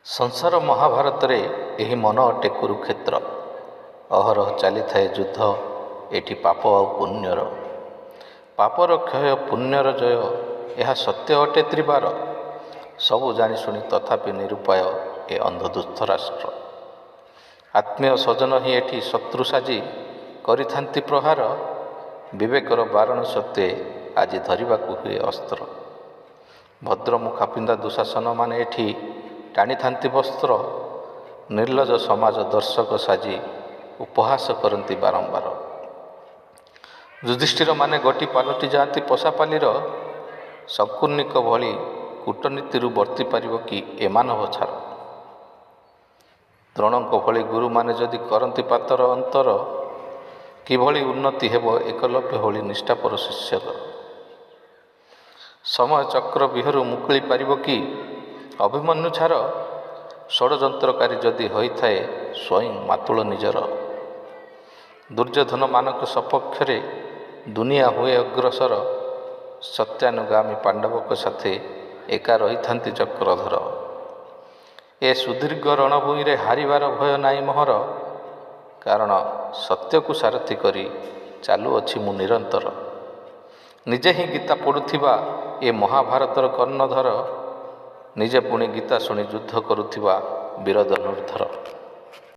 ସଂସାର ମହାଭାରତରେ ଏହି ମନ ଅଟେ କୁରୁକ୍ଷେତ୍ର। ଅହରହ ଚାଲିଥାଏ ଯୁଦ୍ଧ ଏଠି ପାପ ଆଉ ପୁଣ୍ୟର। ପାପର କ୍ଷୟ ପୁଣ୍ୟର ଜୟ, ଏହା ସତ୍ୟ ଅଟେ ତ୍ରିବାର। ସବୁ ଜାଣିଶୁଣି ତଥାପି ନିରୁପାୟ ଏ ଅନ୍ଧଦୁସ୍ଥ ରାଷ୍ଟ୍ର। ଆତ୍ମୀୟ ସ୍ୱଜନ ହିଁ ଏଠି ଶତ୍ରୁ ସାଜି କରିଥାନ୍ତି ପ୍ରହାର। ବିବେକର ବାରଣ ସତ୍ତ୍ୱେ ଆଜି ଧରିବାକୁ ହୁଏ ଅସ୍ତ୍ର। ଭଦ୍ରମୁଖା ପିନ୍ଧା ଦୁଃଶାସନମାନେ ଏଠି ଟାଣିଥାନ୍ତି ବସ୍ତ୍ର। ନିର୍ଲଜ ସମାଜ ଦର୍ଶକ ସାଜି ଉପହାସ କରନ୍ତି ବାରମ୍ବାର। ଯୁଧିଷ୍ଠିରମାନେ ଗୋଟି ପାଲଟି ଯାଆନ୍ତି ପଶାପାଲିର। ଶଙ୍କୁନିଙ୍କ ଭଳି କୂଟନୀତିରୁ ବର୍ତ୍ତି ପାରିବ କି ଏ ମାନବ ଛାର। ଦ୍ରୋଣଙ୍କ ଭଳି ଗୁରୁମାନେ ଯଦି କରନ୍ତି ପାତର ଅନ୍ତର, କିଭଳି ଉନ୍ନତି ହେବ ଏକଲବ୍ୟ ଭଳି ନିଷ୍ଠାପର ଶିଷ୍ୟର। ସମୟ ଚକ୍ର ବିହରୁ ମୁକୁଳି ପାରିବ କି ଅଭିମନ୍ୟୁ ଛାର। ଷଡ଼ଯନ୍ତ୍ରକାରୀ ଯଦି ହୋଇଥାଏ ସ୍ୱୟଂ ମାତୁଳ ନିଜର। ଦୁର୍ଯ୍ୟୋଧନମାନଙ୍କ ସପକ୍ଷରେ ଦୁନିଆ ହୁଏ ଅଗ୍ରସର। ସତ୍ୟାନୁଗାମୀ ପାଣ୍ଡବଙ୍କ ସାଥେ ଏକା ରହିଥାନ୍ତି ଚକ୍ରଧର। ଏ ସୁଦୀର୍ଘ ରଣଭୂଇଁରେ ହାରିବାର ଭୟ ନାହିଁ ମୋହର। କାରଣ ସତ୍ୟକୁ ସାରଥି କରି ଚାଲୁଅଛି ମୁଁ ନିରନ୍ତର। ନିଜେ ହିଁ ଗୀତା ପଢ଼ୁଥିବା ଏ ମହାଭାରତର କର୍ଣ୍ଣଧର। ନିଜେ ପୁଣି ଗୀତା ଶୁଣି ଯୁଦ୍ଧ କରୁଥିବା ବୀର ଧନୁର୍ଦ୍ଧର।